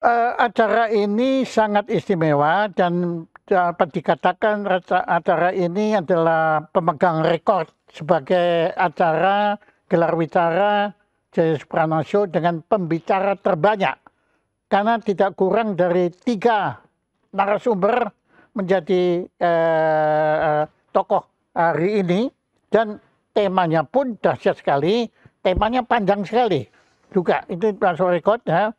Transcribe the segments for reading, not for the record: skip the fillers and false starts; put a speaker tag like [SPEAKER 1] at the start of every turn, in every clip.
[SPEAKER 1] Acara ini sangat istimewa dan dapat dikatakan acara ini adalah pemegang rekor sebagai acara gelar wicara Jaya Suprana Show dengan pembicara terbanyak. Karena tidak kurang dari 3 narasumber menjadi tokoh hari ini dan temanya pun dahsyat sekali, temanya panjang sekali juga. Itu masuk rekor ya.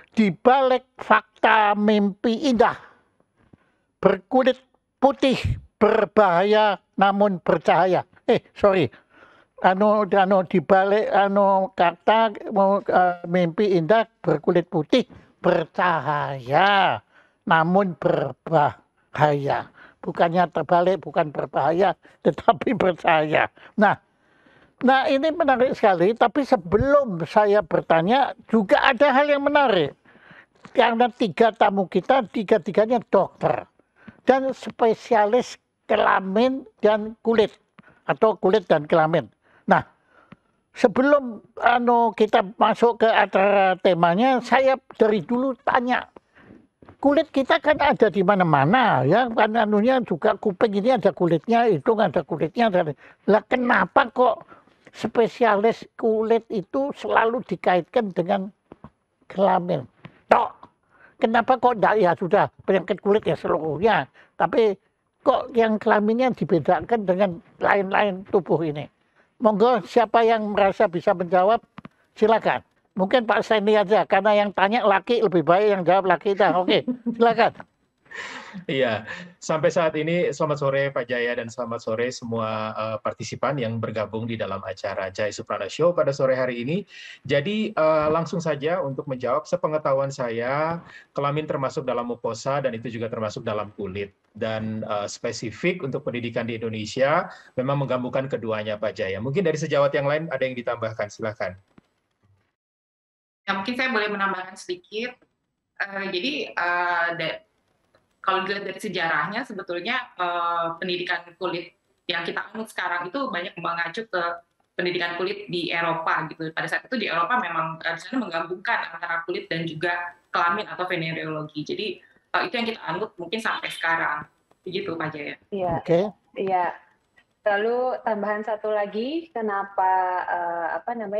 [SPEAKER 1] Di balik fakta mimpi indah, berkulit putih, berbahaya namun bercahaya. Sorry, di balik kata mimpi indah berkulit putih bercahaya namun berbahaya, bukannya terbalik, bukan berbahaya tetapi bercahaya. Nah ini menarik sekali, tapi sebelum saya bertanya juga ada hal yang menarik karena 3 tamu kita tiga-tiganya dokter dan spesialis kelamin dan kulit atau kulit dan kelamin. Nah, sebelum kita masuk ke acara temanya, saya dari dulu tanya, kulit kita kan ada di mana-mana ya, kan juga kuping ini ada kulitnya, hidung ada kulitnya. Lah kenapa kok spesialis kulit itu selalu dikaitkan dengan kelamin? Tok. Kenapa kok enggak ya sudah penyakit kulit ya seluruhnya, tapi kok yang kelaminnya dibedakan dengan lain-lain tubuh ini? Monggo siapa yang merasa bisa menjawab silakan. Mungkin Pak Seni aja karena yang tanya laki lebih baik yang jawab laki dah. Oke, silakan.
[SPEAKER 2] Iya, sampai saat ini selamat sore Pak Jaya dan selamat sore semua partisipan yang bergabung di dalam acara Jaya Suprana Show pada sore hari ini. Jadi langsung saja untuk menjawab, sepengetahuan saya kelamin termasuk dalam mukosa dan itu juga termasuk dalam kulit. Dan spesifik untuk pendidikan di Indonesia memang menggabungkan keduanya Pak Jaya. Mungkin dari sejawat yang lain ada yang ditambahkan, silakan.
[SPEAKER 3] Ya, mungkin saya boleh menambahkan sedikit. Jadi kalau dilihat dari sejarahnya sebetulnya pendidikan kulit yang kita anut sekarang itu banyak mengacu ke pendidikan kulit di Eropa gitu. Pada saat itu di Eropa memang di sana menggabungkan antara kulit dan juga kelamin atau venereologi. Jadi itu yang kita anut mungkin sampai sekarang. Begitu Pak Jaya.
[SPEAKER 4] Iya.
[SPEAKER 1] Oke.
[SPEAKER 4] Iya. Lalu tambahan satu lagi, kenapa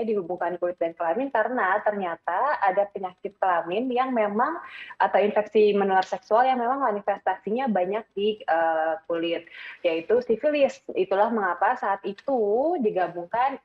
[SPEAKER 4] dihubungkan kulit dan kelamin? Karena ternyata ada penyakit kelamin yang memang atau infeksi menular seksual yang memang manifestasinya banyak di kulit, yaitu sifilis. Itulah mengapa saat itu digabungkan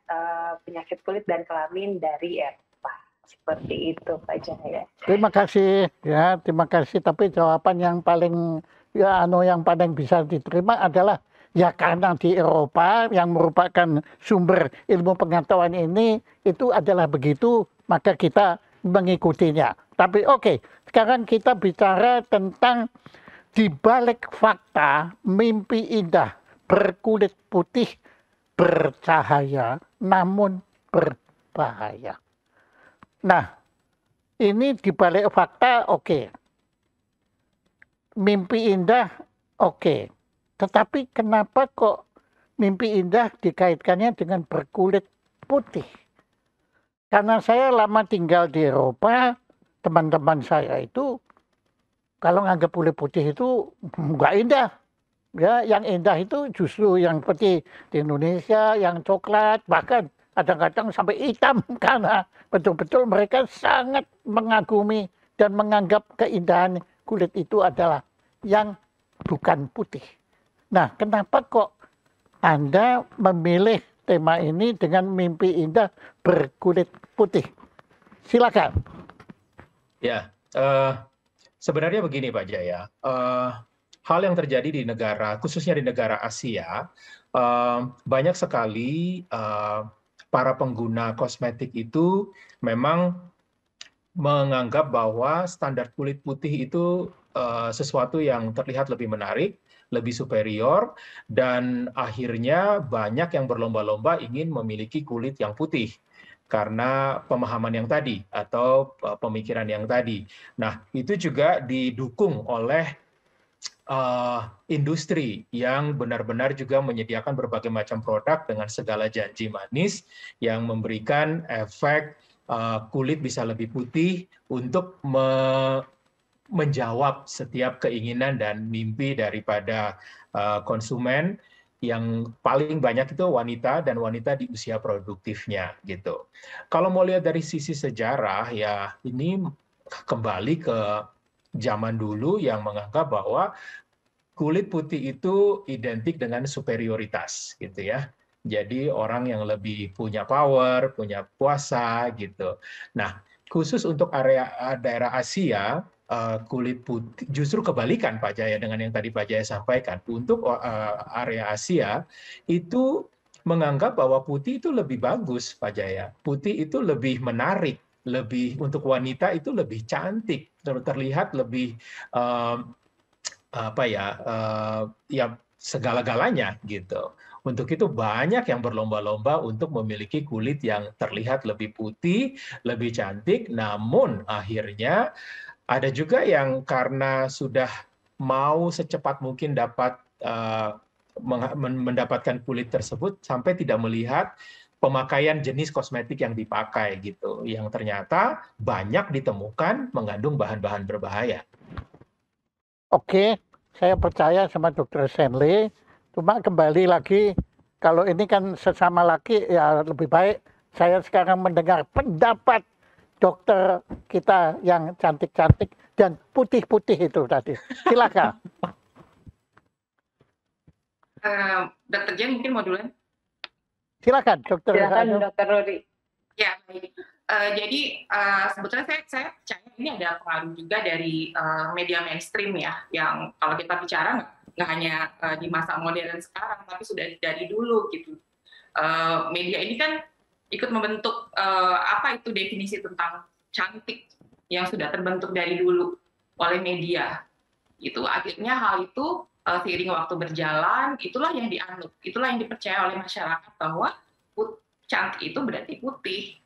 [SPEAKER 4] penyakit kulit dan kelamin dari Eropa. Seperti itu Pak Jaya.
[SPEAKER 1] Terima kasih ya, terima kasih. Tapi jawaban yang paling yang paling bisa diterima adalah ya karena di Eropa yang merupakan sumber ilmu pengetahuan ini itu adalah begitu, maka kita mengikutinya. Tapi oke, sekarang kita bicara tentang di balik fakta mimpi indah berkulit putih bercahaya namun berbahaya. Nah, ini di balik fakta oke. Mimpi indah oke. Tetapi kenapa kok mimpi indah dikaitkannya dengan berkulit putih? Karena saya lama tinggal di Eropa, teman-teman saya itu kalau nganggap kulit putih itu nggak indah. Ya, yang indah itu justru yang seperti di Indonesia, yang coklat, bahkan kadang-kadang sampai hitam karena betul-betul mereka sangat mengagumi dan menganggap keindahan kulit itu adalah yang bukan putih. Nah, kenapa kok Anda memilih tema ini dengan mimpi indah berkulit putih? Silakan.
[SPEAKER 2] Ya, sebenarnya begini Pak Jaya, hal yang terjadi di negara, khususnya di negara Asia, banyak sekali para pengguna kosmetik itu memang menganggap bahwa standar kulit putih itu sesuatu yang terlihat lebih menarik, lebih superior, dan akhirnya banyak yang berlomba-lomba ingin memiliki kulit yang putih karena pemahaman yang tadi atau pemikiran yang tadi. Nah, itu juga didukung oleh industri yang benar-benar juga menyediakan berbagai macam produk dengan segala janji manis yang memberikan efek kulit bisa lebih putih untuk menjawab setiap keinginan dan mimpi daripada konsumen yang paling banyak itu wanita dan wanita di usia produktifnya gitu. Kalau mau lihat dari sisi sejarah ya ini kembali ke zaman dulu yang menganggap bahwa kulit putih itu identik dengan superioritas gitu ya. Jadi orang yang lebih punya power, punya kuasa gitu. Nah, khusus untuk daerah Asia, kulit putih justru kebalikan Pak Jaya dengan yang tadi Pak Jaya sampaikan. Untuk area Asia itu menganggap bahwa putih itu lebih bagus Pak Jaya. Putih itu lebih menarik, lebih untuk wanita itu lebih cantik, terlihat lebih apa ya ya segala-galanya gitu. Untuk itu banyak yang berlomba-lomba untuk memiliki kulit yang terlihat lebih putih, lebih cantik, namun akhirnya ada juga yang karena sudah mau secepat mungkin dapat mendapatkan kulit tersebut sampai tidak melihat pemakaian jenis kosmetik yang dipakai gitu, yang ternyata banyak ditemukan mengandung bahan-bahan berbahaya.
[SPEAKER 1] Oke, saya percaya sama Dr. Stanley. Cuma kembali lagi, kalau ini kan sesama laki, ya lebih baik saya sekarang mendengar pendapat dokter kita yang cantik-cantik dan putih-putih itu tadi. Silakan.
[SPEAKER 3] Dr. Jen mungkin mau duluan?
[SPEAKER 1] Silakan, Dokter.
[SPEAKER 4] Silakan, Dr. Rudi.
[SPEAKER 3] Ya, baik. Jadi sebetulnya saya percaya ini ada pengaruh juga dari media mainstream ya, yang kalau kita bicara nggak hanya di masa modern sekarang, tapi sudah dari dulu gitu. Media ini kan ikut membentuk apa itu definisi tentang cantik yang sudah terbentuk dari dulu oleh media. Itu akhirnya hal itu seiring waktu berjalan, itulah yang dianut, itulah yang dipercaya oleh masyarakat bahwa cantik itu berarti putih.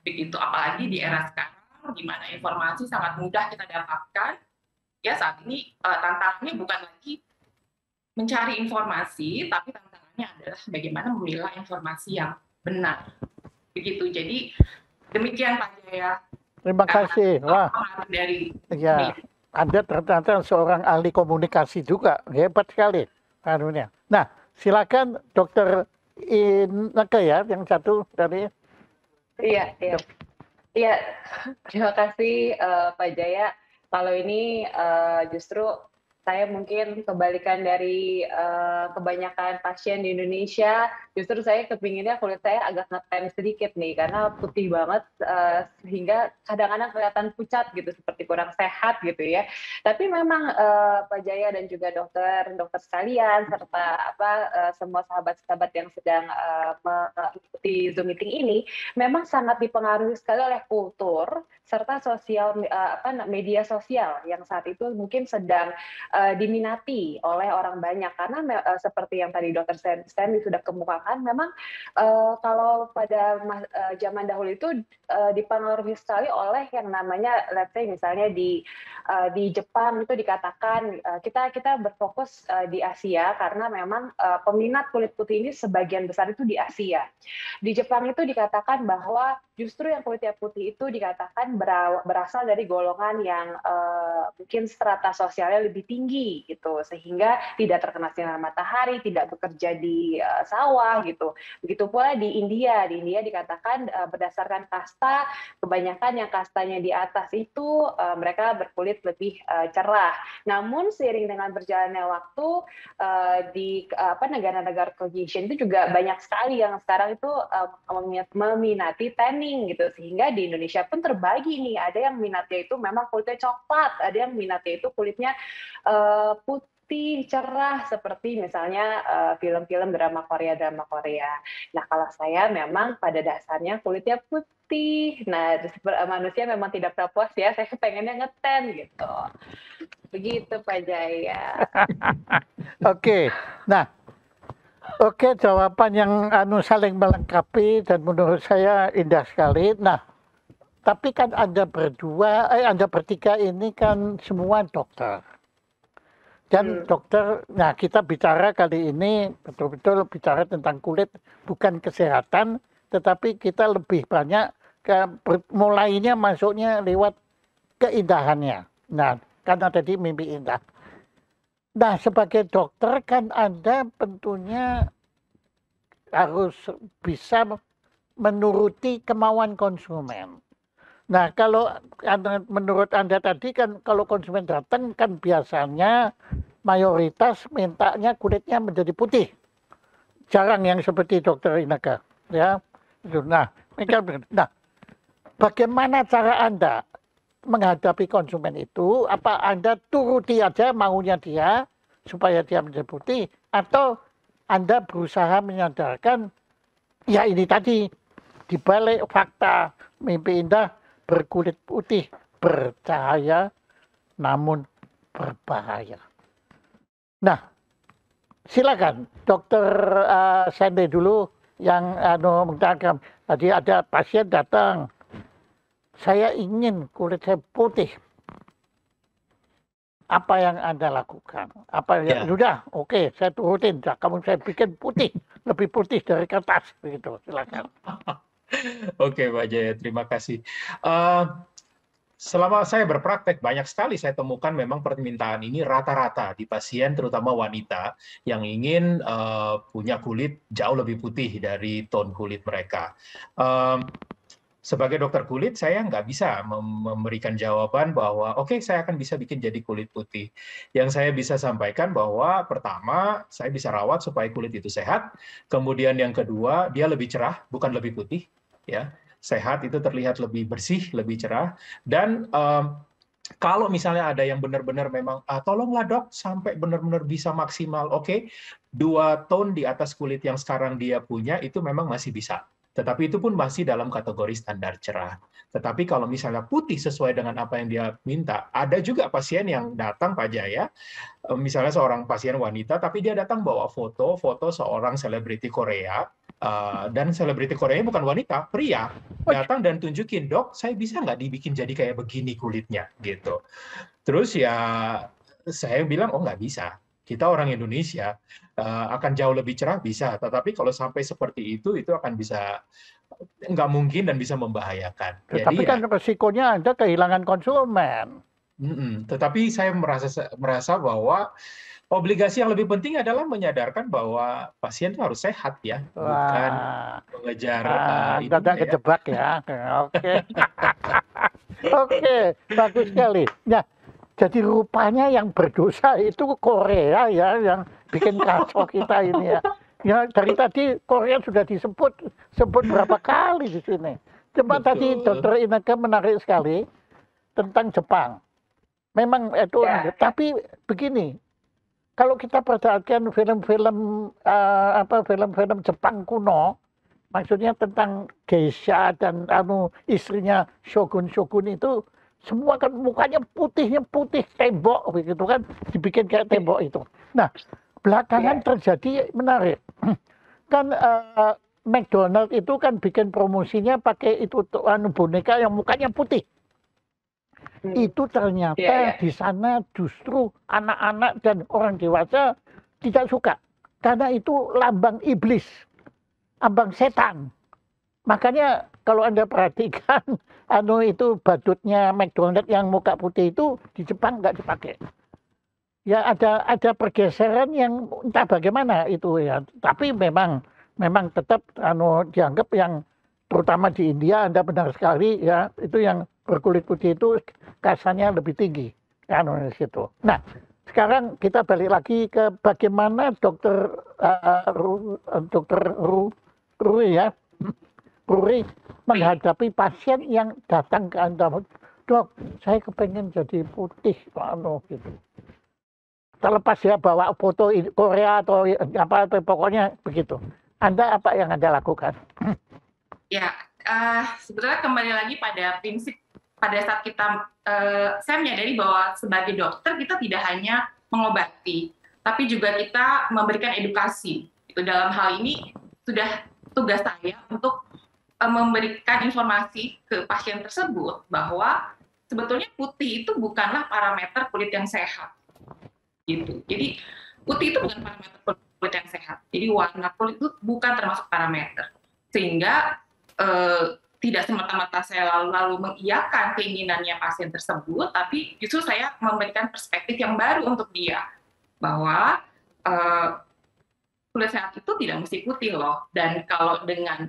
[SPEAKER 3] Begitu, apalagi di era sekarang di mana informasi sangat mudah kita dapatkan. Ya, saat ini tantangannya bukan lagi mencari informasi, tapi tantangannya adalah bagaimana memilah informasi yang benar. Begitu. Jadi demikian Pak Jaya.
[SPEAKER 1] Terima kasih. Wah,
[SPEAKER 3] dari
[SPEAKER 1] ya, Anda ternyata seorang ahli komunikasi juga, hebat sekali. Nah, silakan Dokter Inneke ya, yang satu dari.
[SPEAKER 4] Iya. Terima kasih Pak Jaya. Kalau ini justru saya mungkin kebalikan dari kebanyakan pasien di Indonesia, justru saya kepinginnya kulit saya agak ngetan sedikit nih, karena putih banget sehingga kadang-kadang kelihatan pucat gitu, seperti kurang sehat gitu ya. Tapi memang Pak Jaya dan juga dokter sekalian, serta semua sahabat-sahabat yang sedang mengikuti Zoom meeting ini, memang sangat dipengaruhi sekali oleh kultur serta media sosial yang saat itu mungkin sedang diminati oleh orang banyak, karena seperti yang tadi Dr. Stanley sudah kemukakan, memang kalau pada zaman dahulu itu dipengaruhi sekali oleh yang namanya, let's say misalnya di Jepang itu dikatakan kita berfokus di Asia karena memang peminat kulit putih ini sebagian besar itu di Asia. Di Jepang itu dikatakan bahwa justru yang kulitnya putih itu dikatakan berasal dari golongan yang mungkin strata sosialnya lebih tinggi gitu, sehingga tidak terkena sinar matahari, tidak bekerja di sawah gitu. Begitu pula di India dikatakan berdasarkan kasta, kebanyakan yang kastanya di atas itu mereka berkulit lebih cerah. Namun seiring dengan berjalannya waktu di negara-negara Caucasian itu juga banyak sekali yang sekarang itu meminati tanning gitu, sehingga di Indonesia pun terbagi nih, ada yang minatnya itu memang kulitnya coklat, ada yang minatnya itu kulitnya putih cerah seperti misalnya film-film drama Korea. Nah, kalau saya memang pada dasarnya kulitnya putih. Nah, manusia memang tidak pernah puas ya, saya pengennya ngeten gitu. Begitu Pak Jaya.
[SPEAKER 1] Oke. Nah, oke, jawaban yang saling melengkapi dan menurut saya indah sekali. Nah, tapi kan Anda bertiga ini kan semua dokter. Dan dokter, nah kita bicara kali ini betul-betul bicara tentang kulit, bukan kesehatan, tetapi kita lebih banyak mulainya masuknya lewat keindahannya. Nah, karena tadi mimpi indah. Nah, sebagai dokter kan Anda tentunya harus bisa menuruti kemauan konsumen. Nah, kalau menurut Anda tadi kan kalau konsumen datang kan biasanya mayoritas mintanya kulitnya menjadi putih. Jarang yang seperti dokter Inaka, ya. Nah, bagaimana cara Anda menghadapi konsumen itu? Apa Anda turuti aja maunya dia supaya dia menjadi putih, atau Anda berusaha menyadarkan ya ini tadi dibalik fakta mimpi indah berkulit putih bercahaya namun berbahaya. Nah, silakan Dokter Sandy dulu yang mengatakan tadi ada pasien datang, saya ingin kulit saya putih. Apa yang Anda lakukan? Apa yang sudah? Oke, saya turutin. Kamu saya bikin putih, lebih putih dari kertas, begitu. Silakan.
[SPEAKER 2] Oke, Pak Jaya, terima kasih. Selama saya berpraktek, banyak sekali saya temukan memang permintaan ini rata-rata di pasien, terutama wanita, yang ingin punya kulit jauh lebih putih dari tone kulit mereka. Sebagai dokter kulit, saya nggak bisa memberikan jawaban bahwa oke, saya akan bisa bikin jadi kulit putih. Yang saya bisa sampaikan bahwa pertama, saya bisa rawat supaya kulit itu sehat. Kemudian yang kedua, dia lebih cerah, bukan lebih putih. Ya, sehat itu terlihat lebih bersih, lebih cerah. Dan kalau misalnya ada yang benar-benar memang, tolonglah dok, sampai benar-benar bisa maksimal. Oke, 2 tone di atas kulit yang sekarang dia punya, itu memang masih bisa. Tetapi itu pun masih dalam kategori standar cerah. Tetapi kalau misalnya putih sesuai dengan apa yang dia minta, ada juga pasien yang datang, Pak Jaya, misalnya seorang pasien wanita, tapi dia datang bawa foto seorang selebriti Korea, dan selebriti Koreanya bukan wanita, pria, datang dan tunjukin, dok, saya bisa nggak dibikin jadi kayak begini kulitnya, gitu. Terus ya, saya bilang, oh nggak bisa. Kita orang Indonesia akan jauh lebih cerah bisa, tetapi kalau sampai seperti itu akan bisa nggak mungkin dan bisa membahayakan.
[SPEAKER 1] Tapi
[SPEAKER 2] Jadi
[SPEAKER 1] kan resikonya Anda kehilangan konsumen.
[SPEAKER 2] Tetapi saya merasa bahwa obligasi yang lebih penting adalah menyadarkan bahwa pasien itu harus sehat ya, bukan mengejar
[SPEAKER 1] Anda kejebak ya. Oke. Oke, bagus sekali. Nah, jadi rupanya yang berdosa itu Korea ya, yang bikin kacau kita ini ya. Ya dari tadi Korea sudah sebut berapa kali di sini. Cuma tadi Dokter Inaka menarik sekali tentang Jepang. Memang itu, tapi begini, kalau kita perhatikan film-film film-film Jepang kuno, maksudnya tentang geisha dan istrinya shogun itu. Semua kan mukanya putih tembok begitu kan, dibikin kayak tembok itu. Nah, belakangan terjadi menarik. Kan McDonald itu kan bikin promosinya pakai itu boneka yang mukanya putih. Itu ternyata di sana justru anak-anak dan orang dewasa tidak suka. Karena itu lambang iblis, lambang setan. Makanya kalau Anda perhatikan, itu badutnya McDonald yang muka putih itu di Jepang nggak dipakai. Ya ada pergeseran yang entah bagaimana itu ya. Tapi memang tetap dianggap yang terutama di India, Anda benar sekali ya, itu yang berkulit putih itu kasarnya lebih tinggi. Situ. Nah, sekarang kita balik lagi ke bagaimana dokter Ruri menghadapi pasien yang datang ke Anda, dok, saya kepengen jadi putih, gitu. Terlepas ya bawa foto Korea atau apa, pokoknya begitu. Anda apa yang Anda lakukan?
[SPEAKER 3] Ya, sebetulnya kembali lagi pada prinsip pada saat kita, saya menyadari bahwa sebagai dokter kita tidak hanya mengobati, tapi juga kita memberikan edukasi. Itu dalam hal ini sudah tugas saya untuk memberikan informasi ke pasien tersebut bahwa sebetulnya putih itu bukanlah parameter kulit yang sehat, gitu. Jadi putih itu bukan parameter kulit yang sehat. Jadi warna kulit itu bukan termasuk parameter, sehingga tidak semata-mata saya lalu mengiyakan keinginannya pasien tersebut, tapi justru saya memberikan perspektif yang baru untuk dia, bahwa kulit sehat itu tidak mesti putih loh, dan kalau dengan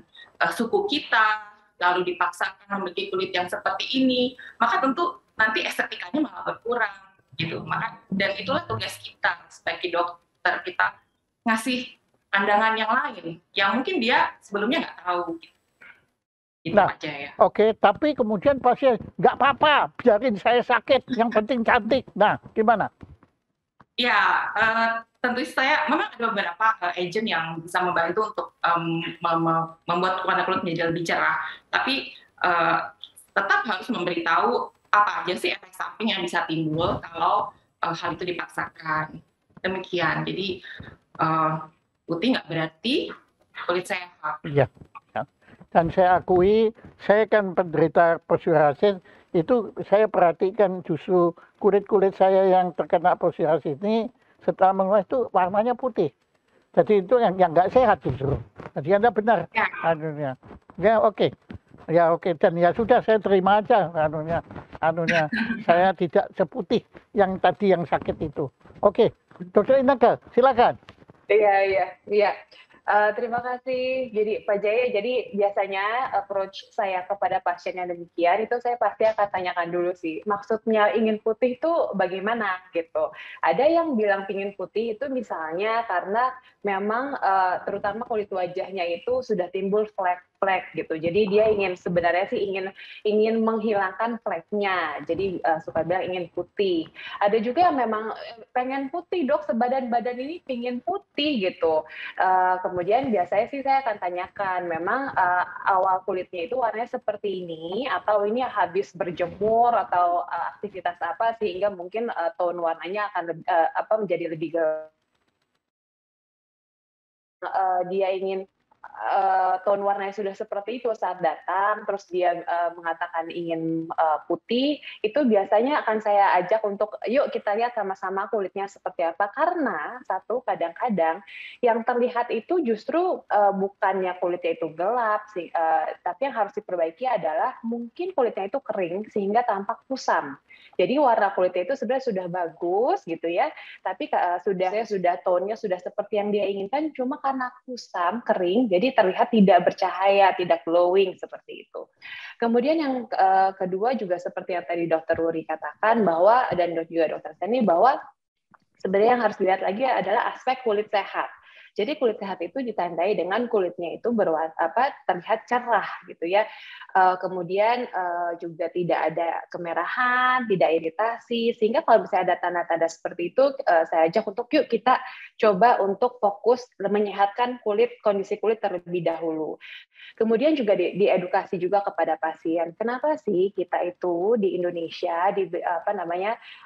[SPEAKER 3] suku kita lalu dipaksakan memiliki kulit yang seperti ini, maka tentu nanti estetikanya malah berkurang gitu. Dan itulah tugas kita sebagai dokter, kita ngasih pandangan yang lain yang mungkin dia sebelumnya nggak tahu gitu.
[SPEAKER 1] Nah, oke, tapi kemudian pasien nggak apa-apa, biarin saya sakit, yang penting cantik. Nah, gimana?
[SPEAKER 3] Ya, tentu saya memang ada beberapa agent yang bisa membantu untuk membuat warna kulit menjadi lebih cerah, tapi tetap harus memberitahu apa aja sih efek samping yang bisa timbul kalau hal itu dipaksakan. Demikian, jadi putih nggak berarti kulit sehat.
[SPEAKER 1] Iya. Dan saya akui, saya kan penderita psoriasis, itu saya perhatikan justru kulit-kulit saya yang terkena psoriasis ini setelah mengulas itu warnanya putih. Jadi itu yang nggak sehat justru. Jadi Anda benar.
[SPEAKER 3] Ya.
[SPEAKER 1] Anunya. Ya oke. Ya oke. Dan ya sudah saya terima aja anunya. Saya tidak seputih yang tadi yang sakit itu. Oke. Dokter Ineke, silakan.
[SPEAKER 4] Iya. Terima kasih. Jadi Pak Jaya, jadi biasanya approach saya kepada pasien yang demikian itu saya pasti akan tanyakan dulu sih, maksudnya ingin putih itu bagaimana gitu. Ada yang bilang pingin putih itu misalnya karena memang terutama kulit wajahnya itu sudah timbul flek gitu. Jadi dia sebenarnya sih ingin menghilangkan fleknya. Jadi suka bilang ingin putih. Ada juga yang memang pengen putih, dok, sebadan badan ini pingin putih gitu. Kemudian biasanya sih saya akan tanyakan, memang awal kulitnya itu warnanya seperti ini, atau ini habis berjemur atau aktivitas apa sehingga mungkin tone warnanya akan menjadi lebih gelap. Dia ingin tone warnanya sudah seperti itu saat datang, terus dia mengatakan ingin putih, itu biasanya akan saya ajak untuk yuk kita lihat sama-sama kulitnya seperti apa. Karena satu, kadang-kadang yang terlihat itu justru bukannya kulitnya itu gelap, tapi yang harus diperbaiki adalah mungkin kulitnya itu kering sehingga tampak kusam. Jadi warna kulitnya itu sebenarnya sudah bagus gitu ya, tapi sudah tone-nya sudah seperti yang dia inginkan, cuma karena kusam, kering, jadi terlihat tidak bercahaya, tidak glowing seperti itu. Kemudian yang kedua juga seperti yang tadi Dr. Wuri katakan bahwa, dan juga Dr. Seni, bahwa sebenarnya yang harus dilihat lagi adalah aspek kulit sehat. Jadi kulit sehat itu ditandai dengan kulitnya itu terlihat cerah gitu ya. Kemudian juga tidak ada kemerahan, tidak iritasi, sehingga kalau misalnya ada tanda-tanda seperti itu, saya ajak untuk yuk kita coba untuk fokus menyehatkan kondisi kulit terlebih dahulu. Kemudian juga diedukasi juga kepada pasien. Kenapa sih kita itu di Indonesia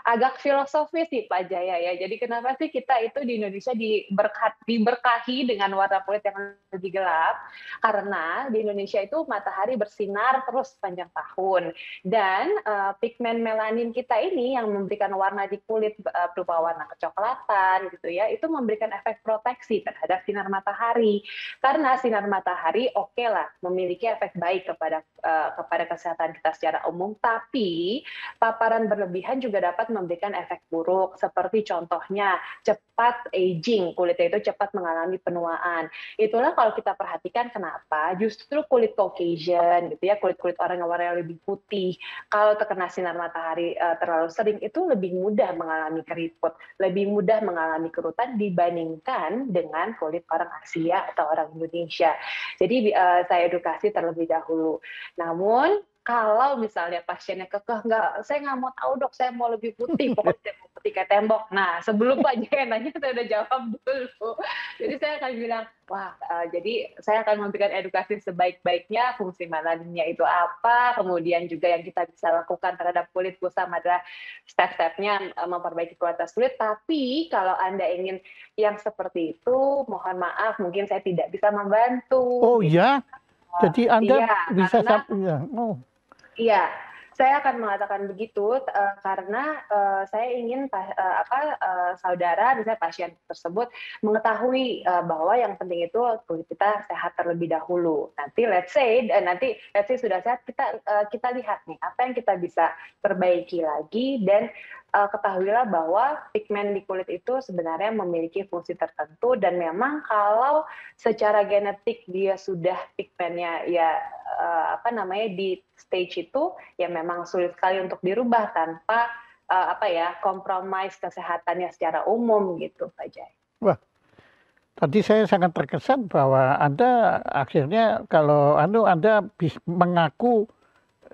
[SPEAKER 4] agak filosofis sih Pak Jaya ya. Jadi kenapa sih kita itu di Indonesia diberkahi dengan warna kulit yang lebih gelap? Karena di Indonesia itu matahari bersinar terus sepanjang tahun, dan pigmen melanin kita ini yang memberikan warna di kulit berupa warna kecoklatan gitu ya, itu memberikan efek proteksi terhadap sinar matahari. Karena sinar matahari oke lah memiliki efek baik kepada kesehatan kita secara umum, tapi paparan berlebihan juga dapat memberikan efek buruk, seperti contohnya cepat aging, kulitnya itu cepat mengalami penuaan. Itulah kalau kita perhatikan kenapa justru kulit Caucasian gitu ya, kulit-kulit orang yang warnanya lebih putih, kalau terkena sinar matahari terlalu sering itu lebih mudah mengalami keriput, lebih mudah mengalami kerutan dibandingkan dengan kulit orang Asia atau orang Indonesia. Jadi saya edukasi terlebih dahulu. Namun kalau misalnya pasiennya kekeh, saya nggak mau tahu dok, saya mau lebih putih, pokoknya saya mau putih kayak tembok. Nah, sebelum Pak Jaya nanya, saya udah jawab dulu. Jadi saya akan bilang, jadi saya akan memberikan edukasi sebaik-baiknya, fungsi melaninnya itu apa, kemudian juga yang kita bisa lakukan terhadap kulit kusam adalah step-stepnya memperbaiki kualitas kulit. Tapi kalau Anda ingin yang seperti itu, mohon maaf, mungkin saya tidak bisa membantu.
[SPEAKER 1] Oh ya? Jadi Anda bisa
[SPEAKER 4] Iya, saya akan mengatakan begitu karena saya ingin saudara, misalnya pasien tersebut mengetahui bahwa yang penting itu kulit kita sehat terlebih dahulu. Nanti let's say sudah sehat, kita lihat nih apa yang kita bisa perbaiki lagi, dan ketahuilah bahwa pigmen di kulit itu sebenarnya memiliki fungsi tertentu, dan memang kalau secara genetik dia sudah pigmennya di stage itu ya memang sulit sekali untuk dirubah tanpa compromise kesehatannya secara umum gitu, Pak Jai.
[SPEAKER 1] Wah, tadi saya sangat terkesan bahwa Anda akhirnya kalau Anda mengaku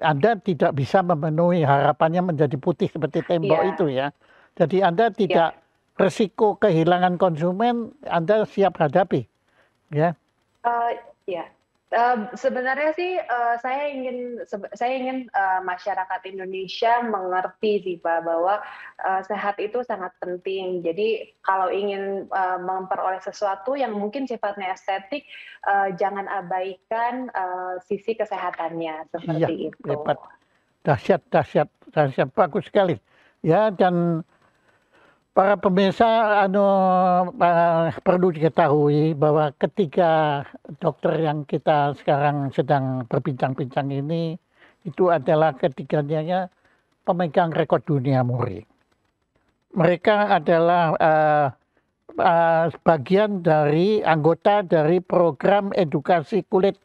[SPEAKER 1] Anda tidak bisa memenuhi harapannya menjadi putih seperti tembok itu ya. Jadi Anda tidak resiko kehilangan konsumen, Anda siap hadapi, ya?
[SPEAKER 4] Sebenarnya sih saya ingin masyarakat Indonesia mengerti sih Pak bahwa sehat itu sangat penting. Jadi kalau ingin memperoleh sesuatu yang mungkin sifatnya estetik, jangan abaikan sisi kesehatannya seperti itu.
[SPEAKER 1] Hebat. Dahsyat, bagus sekali. Ya, dan para pemirsa perlu diketahui bahwa ketiga dokter yang kita sekarang sedang berbincang-bincang ini itu adalah ketiganya pemegang rekor dunia muri. Mereka adalah bagian dari anggota dari program edukasi kulit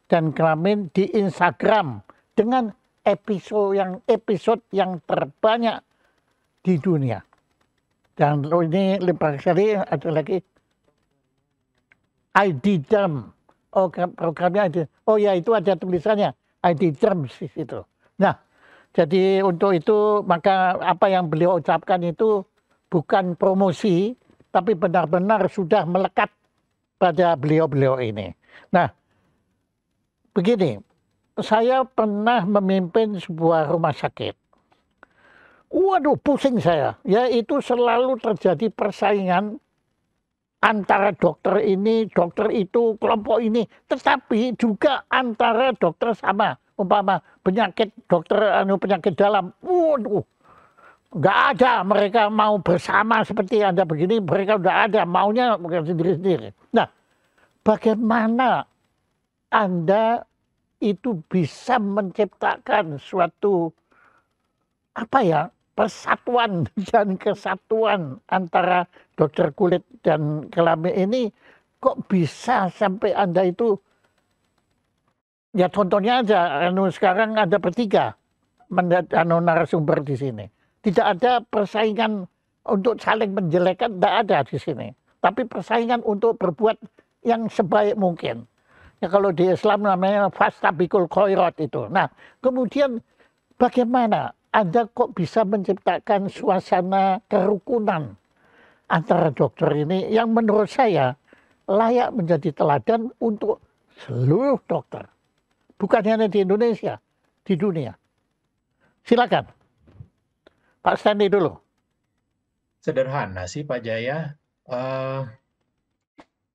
[SPEAKER 1] dan kelamin di Instagram dengan episode yang terbanyak di dunia. Dan ini lebih sekali ada lagi ID Derm. Programnya ada. Oh ya, itu ada tulisannya ID Derm di situ. Nah, jadi untuk itu maka apa yang beliau ucapkan itu bukan promosi, tapi benar-benar sudah melekat pada beliau-beliau ini. Nah, begini, saya pernah memimpin sebuah rumah sakit. Waduh, pusing saya. Ya, itu selalu terjadi persaingan antara dokter ini, dokter itu, kelompok ini. Tetapi juga antara dokter sama. Umpama penyakit penyakit dalam. Waduh, nggak ada mereka mau bersama seperti Anda begini. Mereka udah ada, maunya sendiri-sendiri. Nah, bagaimana Anda itu bisa menciptakan suatu persatuan dan kesatuan antara dokter kulit dan kelamin ini, kok bisa sampai Anda itu, ya contohnya aja, sekarang ada bertiga narasumber di sini. Tidak ada persaingan untuk saling menjelekkan, tidak ada di sini. Tapi persaingan untuk berbuat yang sebaik mungkin. Ya kalau di Islam namanya fastabikul khairat itu. Nah, kemudian bagaimana Anda kok bisa menciptakan suasana kerukunan antara dokter ini yang menurut saya layak menjadi teladan untuk seluruh dokter. Bukan hanya di Indonesia, di dunia. Silakan. Pak Stanley dulu.
[SPEAKER 2] Sederhana sih Pak Jaya.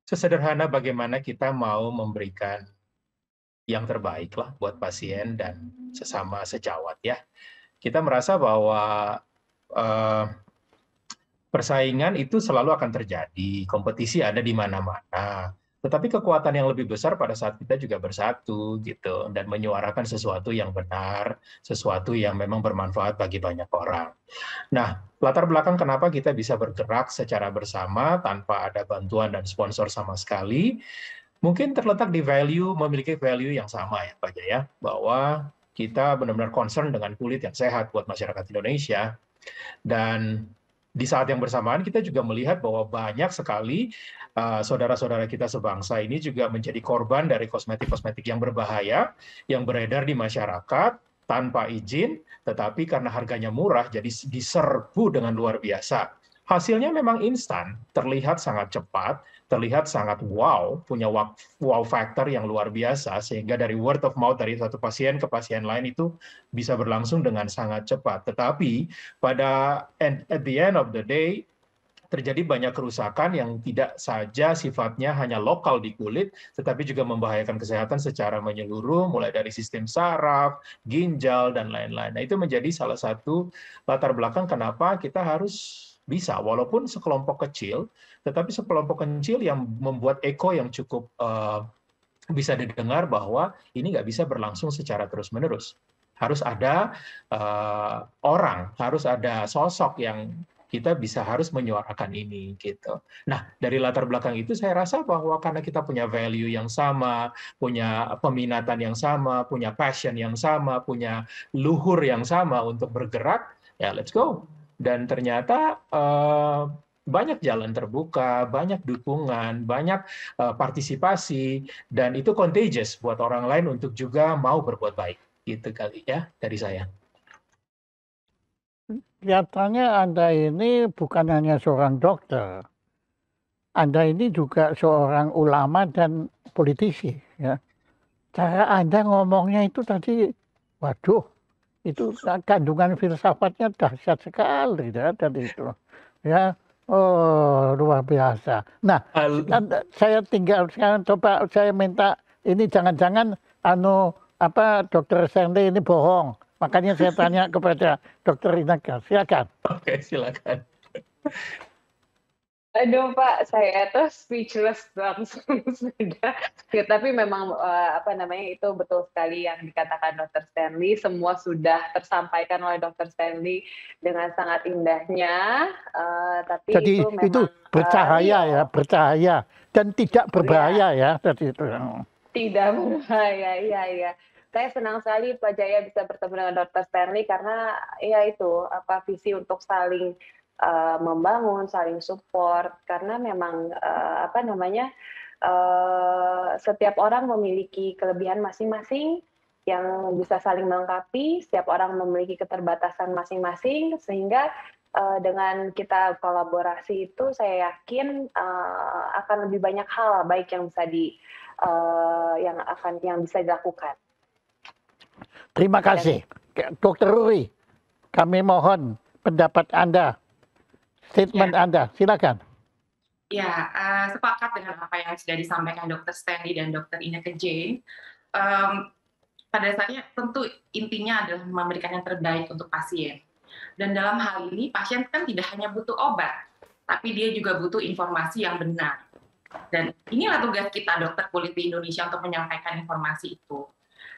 [SPEAKER 2] Sesederhana bagaimana kita mau memberikan yang terbaik lah buat pasien dan sesama sejawat ya. Kita merasa bahwa persaingan itu selalu akan terjadi, kompetisi ada di mana-mana. Tetapi kekuatan yang lebih besar pada saat kita juga bersatu gitu dan menyuarakan sesuatu yang benar, sesuatu yang memang bermanfaat bagi banyak orang. Nah, latar belakang kenapa kita bisa bergerak secara bersama tanpa ada bantuan dan sponsor sama sekali, mungkin terletak di memiliki value yang sama ya Pak Jaya, bahwa kita benar-benar concern dengan kulit yang sehat buat masyarakat Indonesia. Dan di saat yang bersamaan kita juga melihat bahwa banyak sekali saudara-saudara kita sebangsa ini juga menjadi korban dari kosmetik-kosmetik yang berbahaya, yang beredar di masyarakat tanpa izin, tetapi karena harganya murah jadi diserbu dengan luar biasa. Hasilnya memang instan, terlihat sangat cepat, terlihat sangat wow, punya wow factor yang luar biasa, sehingga dari word of mouth dari satu pasien ke pasien lain itu bisa berlangsung dengan sangat cepat. Tetapi pada at the end of the day, terjadi banyak kerusakan yang tidak saja sifatnya hanya lokal di kulit, tetapi juga membahayakan kesehatan secara menyeluruh, mulai dari sistem saraf, ginjal, dan lain-lain. Nah, itu menjadi salah satu latar belakang kenapa kita harus bisa, walaupun sekelompok kecil, tetapi sekelompok kecil yang membuat eko yang cukup bisa didengar bahwa ini nggak bisa berlangsung secara terus-menerus. Harus ada orang, harus ada sosok yang kita harus menyuarakan ini gitu. Nah, dari latar belakang itu saya rasa bahwa karena kita punya value yang sama, punya peminatan yang sama, punya passion yang sama, punya luhur yang sama untuk bergerak, ya let's go. Dan ternyata banyak jalan terbuka, banyak dukungan, banyak partisipasi, dan itu contagious buat orang lain untuk juga mau berbuat baik. Gitu kali ya dari saya.
[SPEAKER 1] Kelihatannya Anda ini bukan hanya seorang dokter, Anda ini juga seorang ulama dan politisi. Ya. Cara Anda ngomongnya itu tadi, waduh, itu kandungan filsafatnya dahsyat sekali ya, tadi itu. Ya, oh luar biasa. Nah, saya tinggal sekarang coba saya minta ini jangan-jangan Dr. Stanley ini bohong. Makanya saya tanya kepada Dr. Inaka. Silakan.
[SPEAKER 2] Oke, silakan.
[SPEAKER 4] Aduh Pak, saya tuh speechless langsung sudah. Ya, tapi memang itu betul sekali yang dikatakan Dr. Stanley. Semua sudah tersampaikan oleh Dr. Stanley dengan sangat indahnya. Tapi
[SPEAKER 1] jadi
[SPEAKER 4] itu memang
[SPEAKER 1] itu bercahaya bercahaya dan tidak berbahaya ya tadi itu.
[SPEAKER 4] Tidak berbahaya, iya. Saya senang sekali Pak Jaya bisa bertemu dengan Dr. Stanley karena ya itu visi untuk saling membangun, saling support karena memang setiap orang memiliki kelebihan masing-masing yang bisa saling melengkapi, setiap orang memiliki keterbatasan masing-masing sehingga dengan kita kolaborasi itu saya yakin akan lebih banyak hal baik yang bisa yang bisa dilakukan.
[SPEAKER 1] Terima kasih, Dr. Ruri. Kami mohon pendapat Anda, statement Anda. Silakan.
[SPEAKER 3] Ya, sepakat dengan apa yang sudah disampaikan Dr. Stanley dan Dr. Ineke Jane. Pada dasarnya tentu intinya adalah memberikan yang terbaik untuk pasien. Dan dalam hal ini pasien kan tidak hanya butuh obat, tapi dia juga butuh informasi yang benar. Dan inilah tugas kita dokter kulit di Indonesia untuk menyampaikan informasi itu.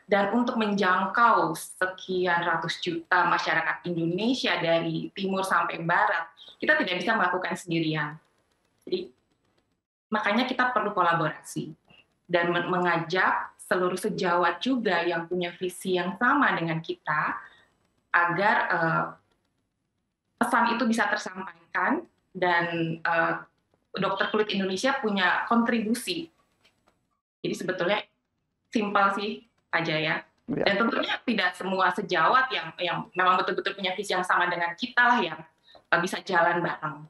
[SPEAKER 3] Dan untuk menjangkau sekian ratus juta masyarakat Indonesia dari timur sampai barat, kita tidak bisa melakukan sendirian. Jadi, makanya kita perlu kolaborasi dan mengajak seluruh sejawat juga yang punya visi yang sama dengan kita agar pesan itu bisa tersampaikan dan dokter kulit Indonesia punya kontribusi. Jadi sebetulnya simpel sih Pak Jaya. Dan tentunya tidak semua sejawat yang memang betul-betul punya visi yang sama dengan kita lah yang bisa jalan bareng.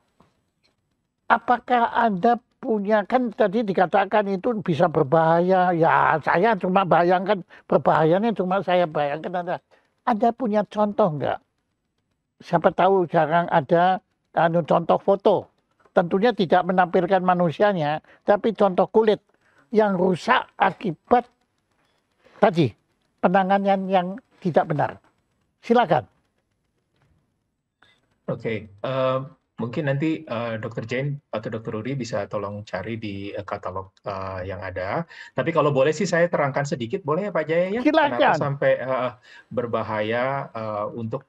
[SPEAKER 1] Apakah Anda punya, kan tadi dikatakan itu bisa berbahaya, ya saya cuma bayangkan berbahayanya cuma saya bayangkan Anda punya contoh nggak? Siapa tahu jarang ada contoh foto, tentunya tidak menampilkan manusianya, tapi contoh kulit yang rusak akibat tadi penanganan yang tidak benar. Silakan.
[SPEAKER 2] Oke. Mungkin nanti Dr. Jane atau Dr. Ruri bisa tolong cari di katalog yang ada. Tapi kalau boleh sih saya terangkan sedikit, boleh ya Pak Jaya ya?
[SPEAKER 1] Silakan.
[SPEAKER 2] Kenapa sampai berbahaya untuk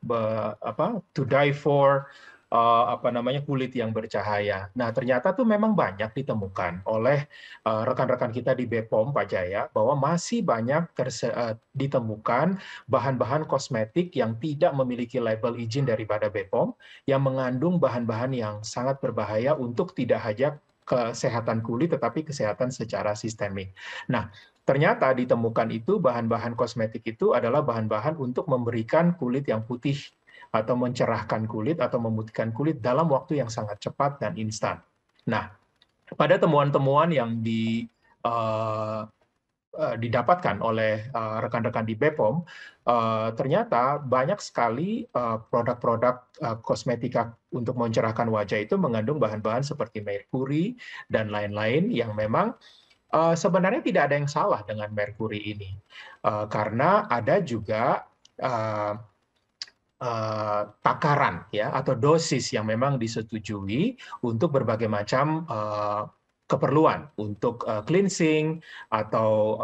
[SPEAKER 2] to die for kulit yang bercahaya. Nah, ternyata tuh memang banyak ditemukan oleh rekan-rekan kita di BPOM Pak Jaya bahwa masih banyak ditemukan bahan-bahan kosmetik yang tidak memiliki label izin daripada BPOM yang mengandung bahan-bahan yang sangat berbahaya untuk tidak hanya kesehatan kulit tetapi kesehatan secara sistemik. Nah, ternyata ditemukan itu bahan-bahan kosmetik itu adalah bahan-bahan untuk memberikan kulit yang putih atau mencerahkan kulit atau memutihkan kulit dalam waktu yang sangat cepat dan instan. Nah, pada temuan-temuan yang didapatkan oleh rekan-rekan di BPOM, ternyata banyak sekali produk-produk kosmetika untuk mencerahkan wajah itu mengandung bahan-bahan seperti merkuri dan lain-lain yang memang sebenarnya tidak ada yang salah dengan merkuri ini, karena ada juga takaran ya atau dosis yang memang disetujui untuk berbagai macam keperluan untuk cleansing atau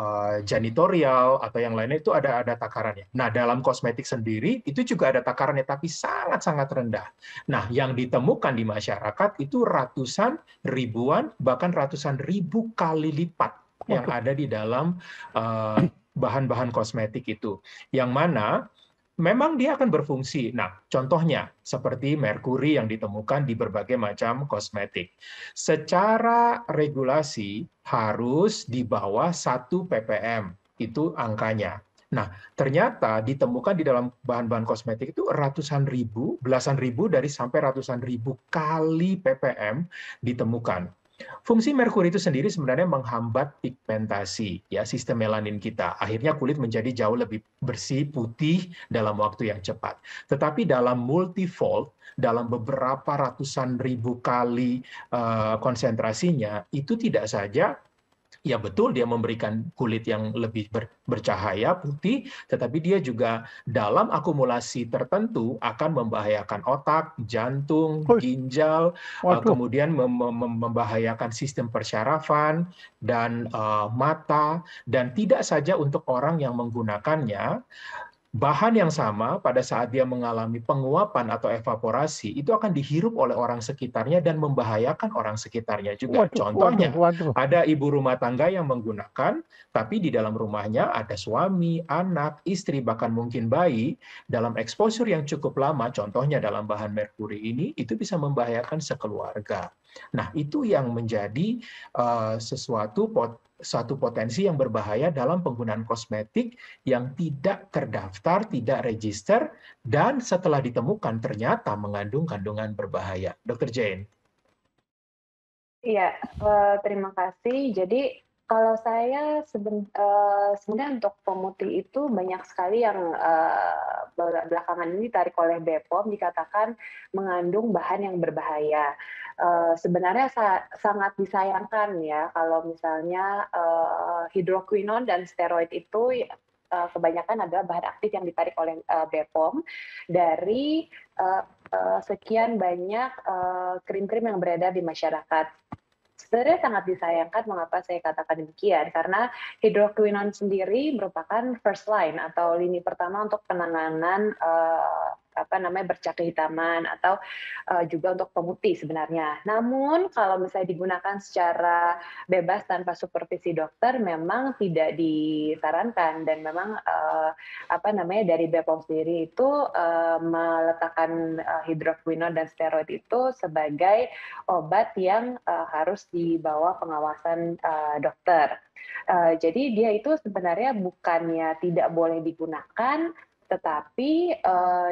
[SPEAKER 2] janitorial atau yang lainnya itu ada takarannya. Nah, dalam kosmetik sendiri itu juga ada takarannya tapi sangat-sangat rendah. Nah, yang ditemukan di masyarakat itu ratusan, ribuan, bahkan ratusan ribu kali lipat yang ada di dalam bahan-bahan kosmetik itu. Yang mana memang dia akan berfungsi. Nah, contohnya seperti merkuri yang ditemukan di berbagai macam kosmetik. Secara regulasi harus di bawah 1 ppm, itu angkanya. Nah, ternyata ditemukan di dalam bahan-bahan kosmetik itu ratusan ribu, belasan ribu dari sampai ratusan ribu kali ppm ditemukan. Fungsi merkuri itu sendiri sebenarnya menghambat pigmentasi ya sistem melanin kita. Akhirnya kulit menjadi jauh lebih bersih, putih dalam waktu yang cepat. Tetapi dalam multifold, dalam beberapa ratusan ribu kali konsentrasinya, itu tidak saja ya betul dia memberikan kulit yang lebih bercahaya, putih, tetapi dia juga dalam akumulasi tertentu akan membahayakan otak, jantung, ginjal, kemudian membahayakan sistem persyarafan dan mata, dan tidak saja untuk orang yang menggunakannya. Bahan yang sama pada saat dia mengalami penguapan atau evaporasi itu akan dihirup oleh orang sekitarnya dan membahayakan orang sekitarnya juga. Contohnya, ada ibu rumah tangga yang menggunakan, tapi di dalam rumahnya ada suami, anak, istri, bahkan mungkin bayi, dalam exposure yang cukup lama, contohnya dalam bahan merkuri ini, itu bisa membahayakan sekeluarga. Nah, itu yang menjadi suatu potensi yang berbahaya dalam penggunaan kosmetik yang tidak terdaftar, tidak register, dan setelah ditemukan ternyata mengandung kandungan berbahaya. Dr. Jane.
[SPEAKER 4] Iya, terima kasih. Jadi kalau saya sebenarnya untuk pemutih itu banyak sekali yang belakangan ini ditarik oleh BPOM dikatakan mengandung bahan yang berbahaya. Sebenarnya sangat disayangkan ya kalau misalnya hidroquinon dan steroid itu kebanyakan adalah bahan aktif yang ditarik oleh BPOM dari sekian banyak krim-krim yang beredar di masyarakat. Sebenarnya sangat disayangkan mengapa saya katakan demikian, karena hidroquinon sendiri merupakan first line atau lini pertama untuk penanganan bercak kehitaman atau juga untuk pemutih sebenarnya. Namun kalau misalnya digunakan secara bebas tanpa supervisi dokter memang tidak disarankan, dan memang dari BPOM sendiri itu meletakkan hidroquinon dan steroid itu sebagai obat yang harus di bawah pengawasan dokter. Jadi dia itu sebenarnya bukannya tidak boleh digunakan, tetapi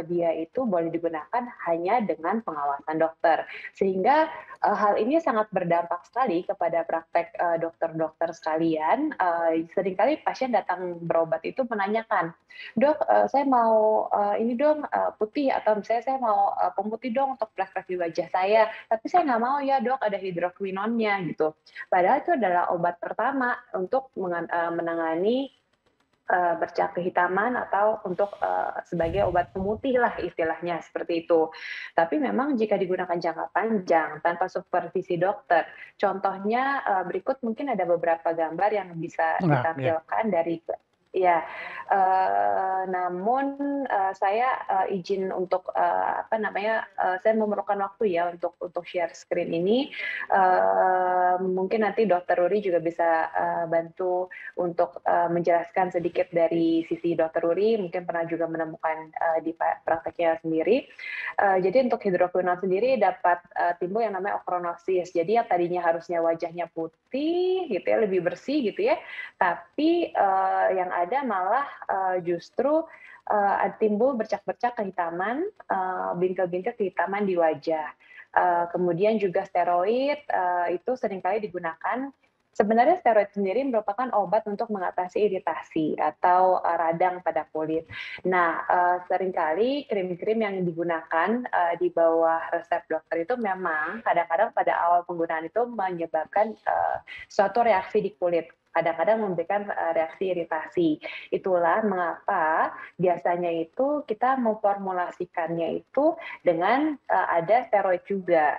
[SPEAKER 4] dia itu boleh digunakan hanya dengan pengawasan dokter. Sehingga hal ini sangat berdampak sekali kepada praktek dokter-dokter sekalian. Seringkali pasien datang berobat itu menanyakan, "Dok, saya mau ini dong putih, atau misalnya saya mau pemutih dong untuk flek-flek di wajah saya, tapi saya nggak mau ya dok ada hidroquinonnya," gitu. Padahal itu adalah obat pertama untuk menangani bercak kehitaman atau untuk sebagai obat pemutih lah istilahnya seperti itu. Tapi memang jika digunakan jangka panjang tanpa supervisi dokter, contohnya berikut mungkin ada beberapa gambar yang bisa ditampilkan dari ya. Namun saya izin untuk saya memerlukan waktu ya untuk share screen ini. Mungkin nanti Dr. Ruri juga bisa bantu untuk menjelaskan sedikit dari sisi Dr. Ruri, mungkin pernah juga menemukan di prakteknya sendiri. Jadi untuk hidroquinon sendiri dapat timbul yang namanya ochronosis. Jadi yang tadinya harusnya wajahnya putih gitu ya, lebih bersih gitu ya, tapi yang ada malah justru timbul bercak-bercak kehitaman, bintil-bintil kehitaman di wajah. Kemudian juga steroid itu seringkali digunakan Sebenarnya steroid sendiri merupakan obat untuk mengatasi iritasi atau radang pada kulit. Nah, seringkali krim-krim yang digunakan di bawah resep dokter itu memang kadang-kadang pada awal penggunaan itu menyebabkan suatu reaksi di kulit. Kadang-kadang memberikan reaksi iritasi. Itulah mengapa biasanya itu kita memformulasikannya itu dengan ada steroid juga.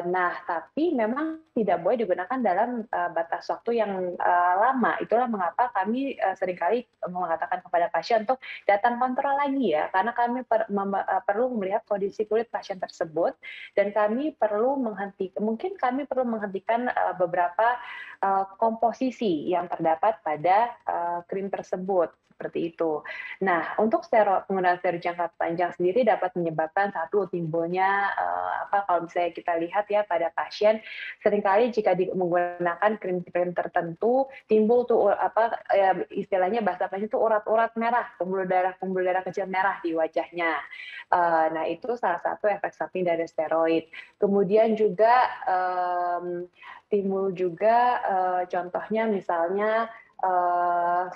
[SPEAKER 4] Nah, tapi memang tidak boleh digunakan dalam batas waktu yang lama. Itulah mengapa kami seringkali mengatakan kepada pasien untuk datang kontrol lagi ya, karena kami perlu melihat kondisi kulit pasien tersebut dan kami perlu mungkin kami perlu menghentikan beberapa komposisi yang terdapat pada krim tersebut. Seperti itu. Nah, untuk penggunaan steroid jangka panjang sendiri dapat menyebabkan satu timbulnya kalau misalnya kita lihat ya pada pasien seringkali jika menggunakan krim-krim tertentu timbul tuh istilahnya bahasa pasien itu urat-urat merah, pembuluh darah kecil merah di wajahnya. Nah, itu salah satu efek samping dari steroid. Kemudian juga timbul juga contohnya misalnya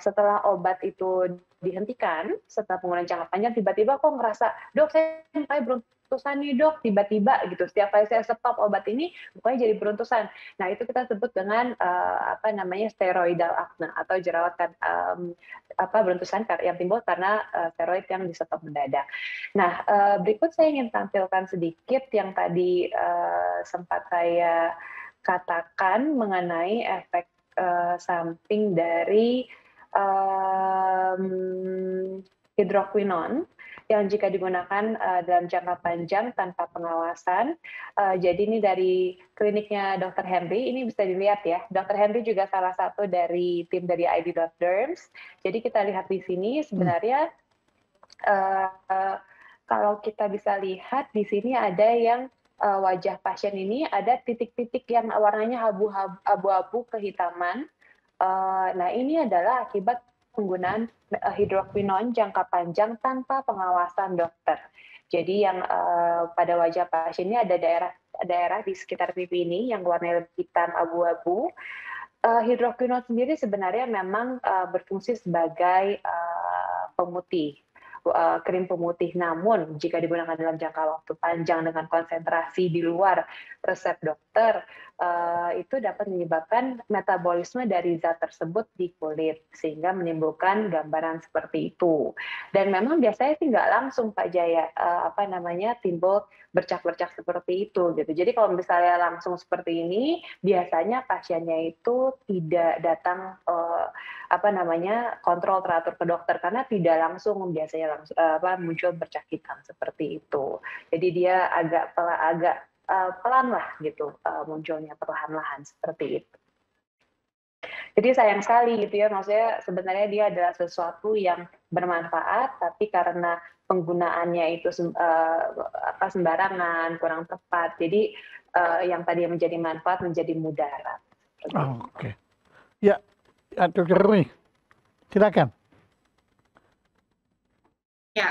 [SPEAKER 4] setelah obat itu dihentikan, setelah penggunaan jangka panjang, tiba-tiba kok ngerasa, dok saya mulai beruntusan nih dok, tiba-tiba gitu. Setiap kali saya stop obat ini, pokoknya jadi beruntusan. Nah itu kita sebut dengan steroidal acne atau jerawat beruntusan yang timbul karena steroid yang di stop mendadak. Nah berikut saya ingin tampilkan sedikit yang tadi sempat saya katakan mengenai efek samping dari hidroquinon yang jika digunakan dalam jangka panjang tanpa pengawasan. Jadi ini dari kliniknya Dr. Henry, ini bisa dilihat ya. Dr. Henry juga salah satu dari tim dari ID.Derms. Jadi kita lihat di sini sebenarnya kalau kita bisa lihat di sini ada yang wajah pasien ini ada titik-titik yang warnanya abu-abu kehitaman. Nah, ini adalah akibat penggunaan hidroquinon jangka panjang tanpa pengawasan dokter. Jadi yang pada wajah pasien ini ada daerah di sekitar pipi ini yang warnanya hitam abu-abu. Hidroquinon sendiri sebenarnya memang berfungsi sebagai pemutih. Krim pemutih, namun jika digunakan dalam jangka waktu panjang dengan konsentrasi di luar resep dokter, itu dapat menyebabkan metabolisme dari zat tersebut di kulit, sehingga menimbulkan gambaran seperti itu. Dan memang biasanya sih nggak langsung Pak Jaya, timbul bercak-bercak seperti itu gitu. Jadi kalau misalnya langsung seperti ini, biasanya pasiennya itu tidak datang kontrol teratur ke dokter karena tidak langsung muncul bercak hitam seperti itu. Jadi dia agak pelan lah gitu munculnya perlahan-lahan seperti itu. Jadi sayang sekali gitu ya, maksudnya sebenarnya dia adalah sesuatu yang bermanfaat, tapi karena penggunaannya itu sembarangan, kurang tepat, jadi yang tadi menjadi manfaat menjadi mudarat.
[SPEAKER 1] Oke. Ya, Dr. Rumi, silakan.
[SPEAKER 3] Ya,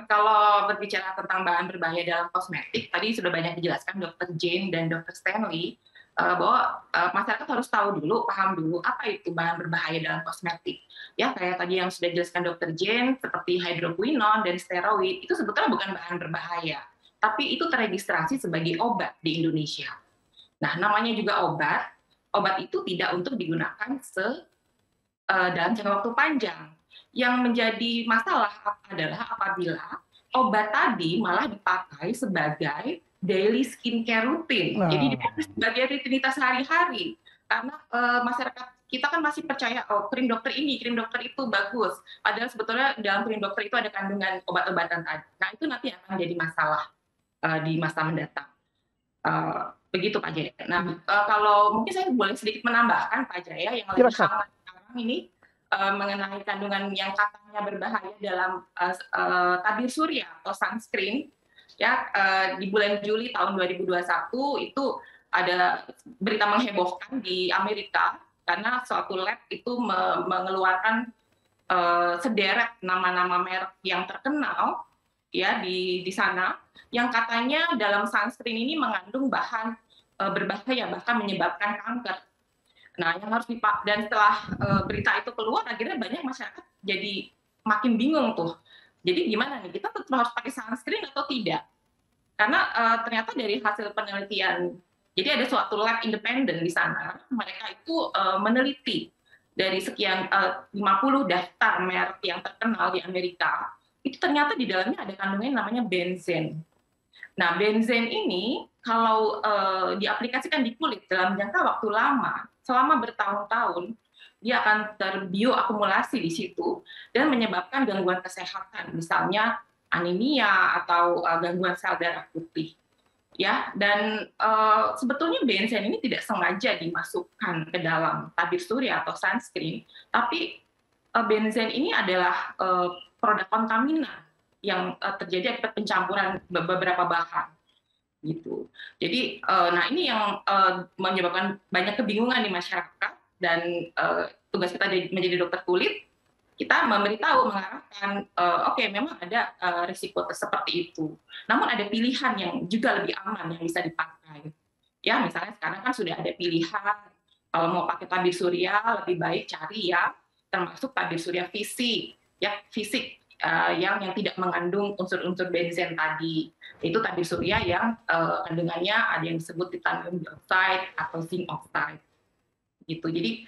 [SPEAKER 3] kalau berbicara tentang bahan berbahaya dalam kosmetik, tadi sudah banyak dijelaskan Dr. Jane dan Dr. Stanley, bahwa masyarakat harus tahu dulu, paham dulu apa itu bahan berbahaya dalam kosmetik. Ya, kayak tadi yang sudah dijelaskan Dr. Jane, seperti hidroquinon dan steroid, itu sebetulnya bukan bahan berbahaya, tapi itu terregistrasi sebagai obat di Indonesia. Nah, namanya juga obat itu tidak untuk digunakan dalam jangka waktu panjang. Yang menjadi masalah adalah apabila obat tadi malah dipakai sebagai daily skincare rutin. Jadi dipakai sebagai rutinitas sehari-hari. Karena masyarakat kita kan masih percaya, krim dokter ini, krim dokter itu bagus. Padahal sebetulnya dalam krim dokter itu ada kandungan obat-obatan tadi. Nah, itu nanti akan menjadi masalah di masa mendatang. Begitu Pak Jaya. Nah, kalau mungkin saya boleh sedikit menambahkan Pak Jaya yang lagi hangat sekarang ini mengenai kandungan yang katanya berbahaya dalam tabir surya atau sunscreen. Ya, di bulan Juli tahun 2021 itu ada berita menghebohkan di Amerika karena suatu lab itu mengeluarkan sederet nama-nama merek yang terkenal ya di sana yang katanya dalam sunscreen ini mengandung bahan berbahaya bahkan menyebabkan kanker. Nah, yang harus dan setelah berita itu keluar, akhirnya banyak masyarakat jadi makin bingung tuh. Jadi gimana nih, kita tetap harus pakai sunscreen atau tidak? Karena ternyata dari hasil penelitian, jadi ada suatu lab independen di sana, mereka itu meneliti dari sekian 50 daftar merek yang terkenal di Amerika, itu ternyata di dalamnya ada kandungan namanya benzen. Nah, benzen ini kalau diaplikasikan di kulit dalam jangka waktu lama, selama bertahun-tahun, dia akan terbioakumulasi di situ dan menyebabkan gangguan kesehatan, misalnya anemia atau gangguan sel darah putih. Ya, dan sebetulnya benzen ini tidak sengaja dimasukkan ke dalam tabir surya atau sunscreen, tapi benzen ini adalah produk kontaminan yang terjadi akibat pencampuran beberapa bahan gitu. Jadi, nah ini yang menyebabkan banyak kebingungan di masyarakat, dan tugas kita menjadi dokter kulit, kita memberitahu, mengarahkan, oke, memang ada risiko seperti itu. Namun ada pilihan yang juga lebih aman yang bisa dipakai. Ya, misalnya sekarang kan sudah ada pilihan, kalau mau pakai tabir surya lebih baik cari ya, termasuk tabir surya fisik, ya fisik yang tidak mengandung unsur-unsur benzen tadi. Itu tabir surya yang kandungannya ada yang disebut titanium dioxide atau zinc oxide. Gitu. Jadi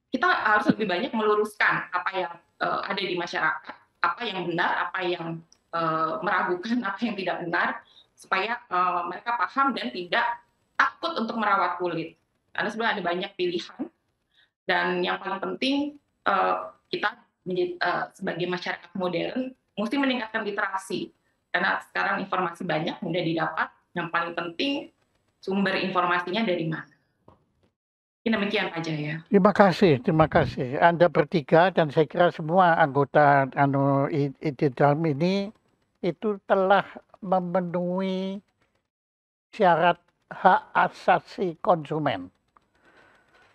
[SPEAKER 3] kita harus lebih banyak meluruskan apa yang ada di masyarakat, apa yang benar, apa yang meragukan, apa yang tidak benar, supaya mereka paham dan tidak takut untuk merawat kulit. Karena sebenarnya ada banyak pilihan, dan yang paling penting kita sebagai masyarakat modern mesti meningkatkan literasi, karena sekarang informasi banyak, mudah didapat. Yang paling penting sumber informasinya dari mana. Demikian Pak Jaya.
[SPEAKER 1] Terima kasih. Anda bertiga dan saya kira semua anggota IDIDALM ini itu telah memenuhi syarat hak asasi konsumen.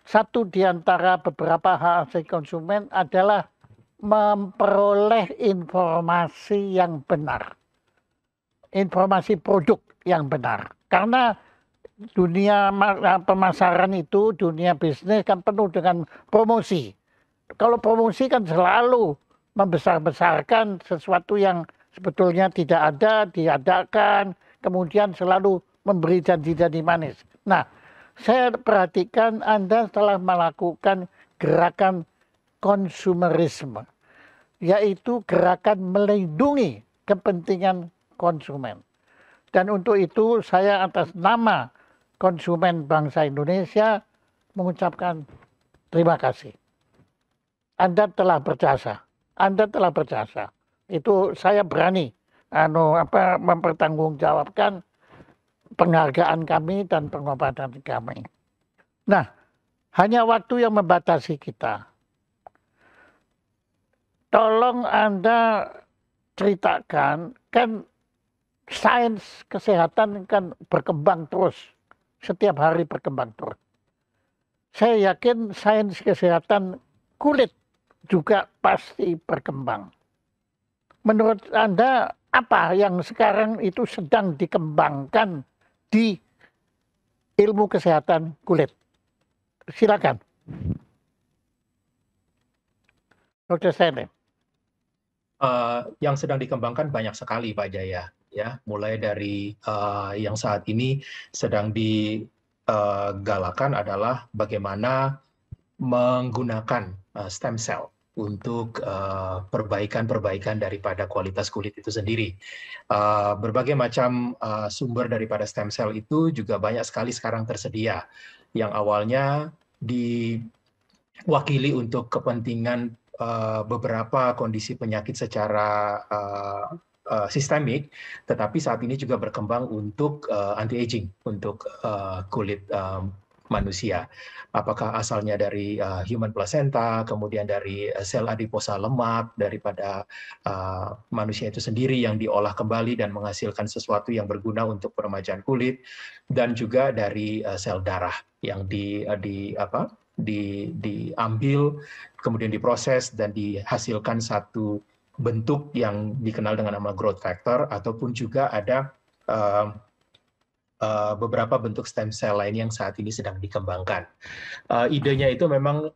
[SPEAKER 1] Satu di antara beberapa hak asasi konsumen adalah memperoleh informasi yang benar, informasi produk yang benar. Karena dunia pemasaran itu, dunia bisnis kan penuh dengan promosi. Kalau promosi kan selalu membesar-besarkan sesuatu yang sebetulnya tidak ada, diadakan, kemudian selalu memberi janji-janji manis. Nah, saya perhatikan Anda telah melakukan gerakan konsumerisme, yaitu gerakan melindungi kepentingan konsumen. Dan untuk itu saya atas nama konsumen bangsa Indonesia mengucapkan terima kasih. Anda telah berjasa. Anda telah berjasa. Itu saya berani mempertanggungjawabkan penghargaan kami dan pengobatan kami. Nah, hanya waktu yang membatasi kita. Tolong Anda ceritakan, kan sains kesehatan kan berkembang terus. Setiap hari berkembang terus. Saya yakin sains kesehatan kulit juga pasti berkembang. Menurut Anda, apa yang sekarang itu sedang dikembangkan di ilmu kesehatan kulit? Silakan. Dr. Sene.
[SPEAKER 2] Yang sedang dikembangkan banyak sekali Pak Jaya. Ya, mulai dari yang saat ini sedang digalakan adalah bagaimana menggunakan stem cell untuk perbaikan daripada kualitas kulit itu sendiri. Berbagai macam sumber daripada stem cell itu juga banyak sekali sekarang tersedia, yang awalnya diwakili untuk kepentingan beberapa kondisi penyakit secara sistemik, tetapi saat ini juga berkembang untuk anti-aging, untuk kulit manusia. Apakah asalnya dari human placenta, kemudian dari sel adiposa lemak daripada manusia itu sendiri yang diolah kembali dan menghasilkan sesuatu yang berguna untuk peremajaan kulit, dan juga dari sel darah yang diambil, kemudian diproses dan dihasilkan satu bentuk yang dikenal dengan nama growth factor, ataupun juga ada beberapa bentuk stem cell lain yang saat ini sedang dikembangkan. Idenya itu memang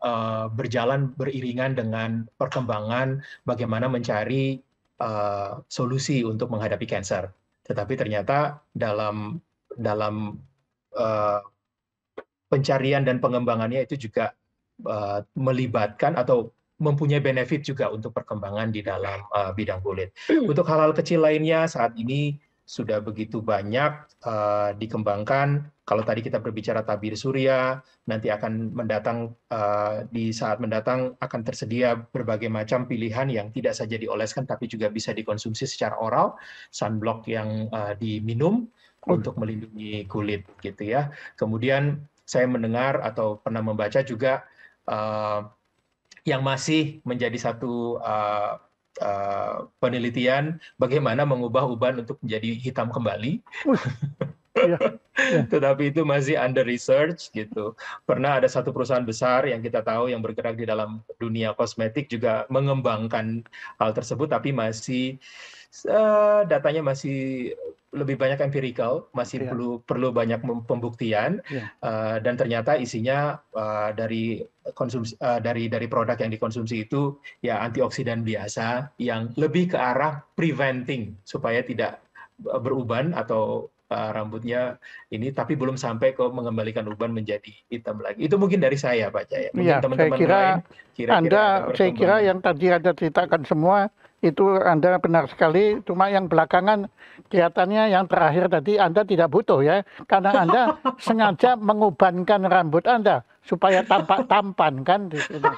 [SPEAKER 2] berjalan beriringan dengan perkembangan bagaimana mencari solusi untuk menghadapi kanker. Tetapi ternyata dalam pencarian dan pengembangannya itu juga melibatkan atau mempunyai benefit juga untuk perkembangan di dalam bidang kulit. Untuk hal-hal kecil lainnya saat ini sudah begitu banyak dikembangkan. Kalau tadi kita berbicara tabir surya, nanti akan mendatang di saat mendatang akan tersedia berbagai macam pilihan yang tidak saja dioleskan tapi juga bisa dikonsumsi secara oral, sunblock yang diminum untuk melindungi kulit gitu ya. Kemudian saya mendengar atau pernah membaca juga yang masih menjadi satu penelitian bagaimana mengubah uban untuk menjadi hitam kembali. Tetapi itu masih under research gitu. Pernah ada satu perusahaan besar yang kita tahu yang bergerak di dalam dunia kosmetik juga mengembangkan hal tersebut, tapi masih datanya masih lebih banyak empirical, masih perlu banyak pembuktian, dan ternyata isinya dari konsumsi dari produk yang dikonsumsi itu ya antioksidan biasa yang lebih ke arah preventing supaya tidak beruban atau rambutnya ini, tapi belum sampai ke mengembalikan uban menjadi hitam lagi. Itu mungkin dari saya, Pak Jaya. Mungkin teman-teman lain kira-kira
[SPEAKER 1] saya kira yang tadi Anda ceritakan semua itu Anda benar sekali, cuma yang belakangan kelihatannya yang terakhir tadi Anda tidak butuh ya, karena Anda sengaja mengubankan rambut Anda supaya tampak tampan kan di sini.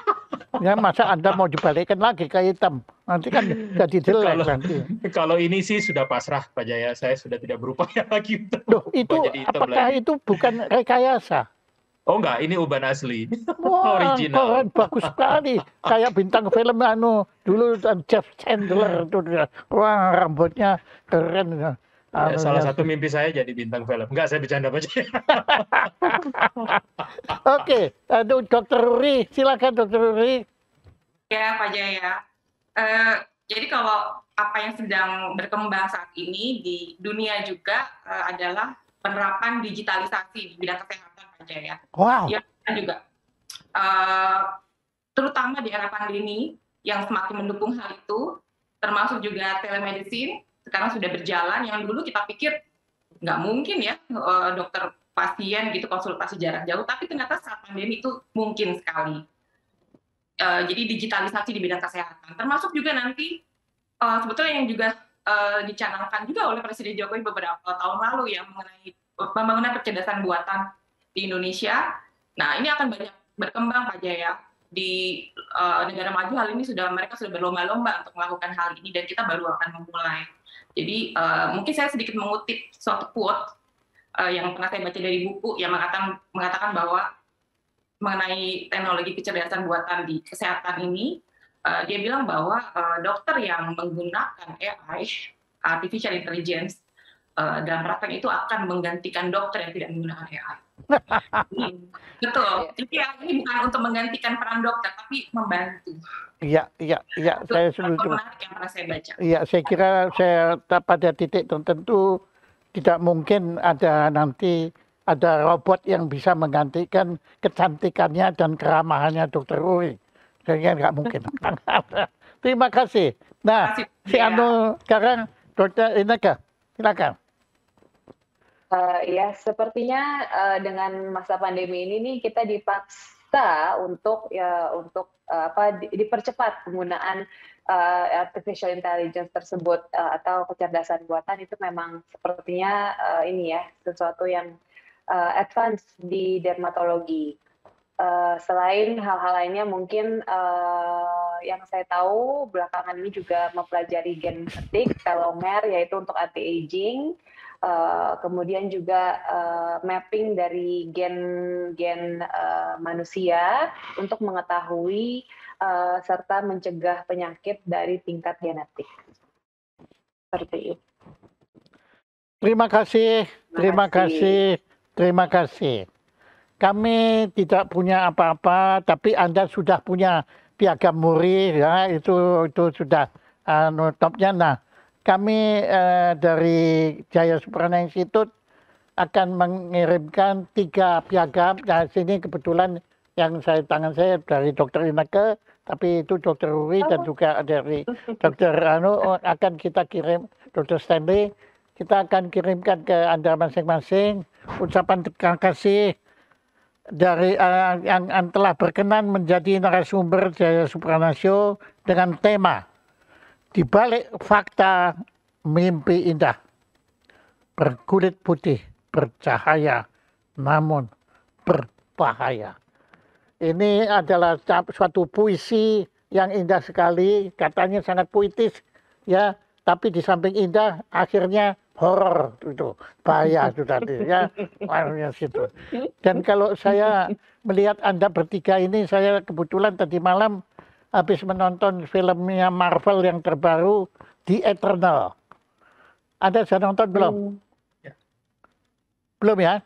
[SPEAKER 1] Ya masa Anda mau dibalikkan lagi ke hitam, nanti kan jadi jelek nanti.
[SPEAKER 2] Kalau ini sih sudah pasrah Pak Jaya, saya sudah tidak berupaya lagi untuk
[SPEAKER 1] jadi hitam apakah lagi. Itu bukan rekayasa?
[SPEAKER 2] Oh enggak, ini uban asli.
[SPEAKER 1] Wah,
[SPEAKER 2] original.
[SPEAKER 1] Keren, bagus sekali. Kayak bintang film dulu Jeff Chandler itu. Wah, rambutnya keren.
[SPEAKER 2] Ya, salah satu mimpi saya jadi bintang film. Enggak, saya bercanda aja.
[SPEAKER 1] Oke, aduh Dr. Ruri, silakan Dr. Ruri.
[SPEAKER 3] Ya, Pak Jaya. Jadi kalau apa yang sedang berkembang saat ini di dunia juga adalah penerapan digitalisasi di bidang kesehatan, Pak Jaya.
[SPEAKER 1] Wow.
[SPEAKER 3] Ya, juga terutama di era pandemi yang semakin mendukung hal itu, termasuk juga telemedicine sekarang sudah berjalan. Yang dulu kita pikir nggak mungkin ya dokter pasien gitu konsultasi jarak jauh, tapi ternyata saat pandemi itu mungkin sekali. Jadi digitalisasi di bidang kesehatan, termasuk juga nanti sebetulnya yang juga dicanangkan juga oleh Presiden Jokowi beberapa tahun lalu ya mengenai pembangunan kecerdasan buatan di Indonesia. Nah ini akan banyak berkembang Pak Jaya di negara maju. Hal ini mereka sudah berlomba-lomba untuk melakukan hal ini dan kita baru akan memulai. Jadi mungkin saya sedikit mengutip suatu quote yang pernah saya baca dari buku yang mengatakan bahwa mengenai teknologi kecerdasan buatan di kesehatan ini, dia bilang bahwa dokter yang menggunakan AI, artificial intelligence, dalam praktek itu akan menggantikan dokter yang tidak menggunakan AI. Betul. Jadi ini bukan untuk menggantikan peran dokter, tapi membantu.
[SPEAKER 1] Iya, saya setuju.
[SPEAKER 3] Menarik yang pernah saya baca.
[SPEAKER 1] Iya, saya kira pada titik tertentu tidak mungkin ada robot yang bisa menggantikan kecantikannya dan keramahannya Dr. Ruri. Saya nggak mungkin. Terima kasih. Nah, sekarang Dr. Ineke, silakan.
[SPEAKER 4] Ya, sepertinya dengan masa pandemi ini nih kita dipaksa untuk dipercepat penggunaan artificial intelligence tersebut atau kecerdasan buatan. Itu memang sepertinya sesuatu yang advance di dermatologi. Selain hal-hal lainnya mungkin yang saya tahu belakangan ini juga mempelajari genetik, telomer yaitu untuk anti-aging, kemudian juga mapping dari gen manusia untuk mengetahui serta mencegah penyakit dari tingkat genetik. Seperti itu.
[SPEAKER 1] Terima kasih. Kami tidak punya apa-apa, tapi Anda sudah punya piagam muri, ya itu sudah topnya. Nah, kami dari Jaya Suprana Institute akan mengirimkan 3 piagam. Nah, sini kebetulan yang tangan saya dari Dokter Ineke, tapi itu Dokter Ruri dan juga dari Dokter akan kita kirim, Dokter Stanley, kita akan kirimkan ke Anda masing-masing ucapan terima kasih dari yang telah berkenan menjadi narasumber Jaya Supranasio dengan tema Di Balik Fakta Mimpi Indah, berkulit putih, bercahaya, namun berbahaya. Ini adalah suatu puisi yang indah sekali, katanya sangat puitis, ya. Tapi di samping indah, akhirnya horor itu, bahaya itu tadi, ya. Situ. Dan kalau saya melihat Anda bertiga ini, saya kebetulan tadi malam habis menonton filmnya Marvel yang terbaru, The Eternal. Anda sudah nonton belum? Belum ya?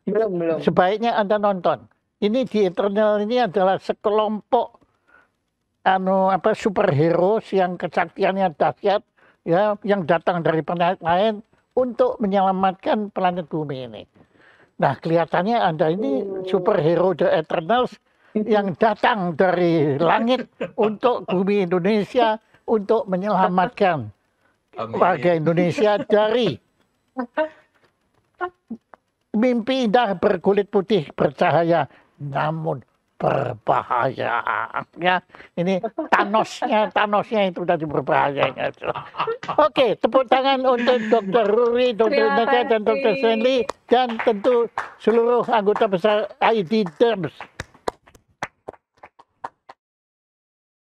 [SPEAKER 4] Belum.
[SPEAKER 1] Sebaiknya Anda nonton. Ini The Eternal ini adalah sekelompok superhero yang kesaktiannya dahsyat, ya, yang datang dari planet lain untuk menyelamatkan planet bumi ini. Nah, kelihatannya Anda ini superhero The Eternals yang datang dari langit untuk bumi Indonesia untuk menyelamatkan warga Indonesia dari mimpi indah berkulit putih bercahaya namun berbahaya. Ya, ini Thanosnya itu tadi berbahayanya. Oke, tepuk tangan untuk Dr. Ruri, Dr. Ineke, dan Dr. Stanley, dan tentu seluruh anggota besar ID Derms.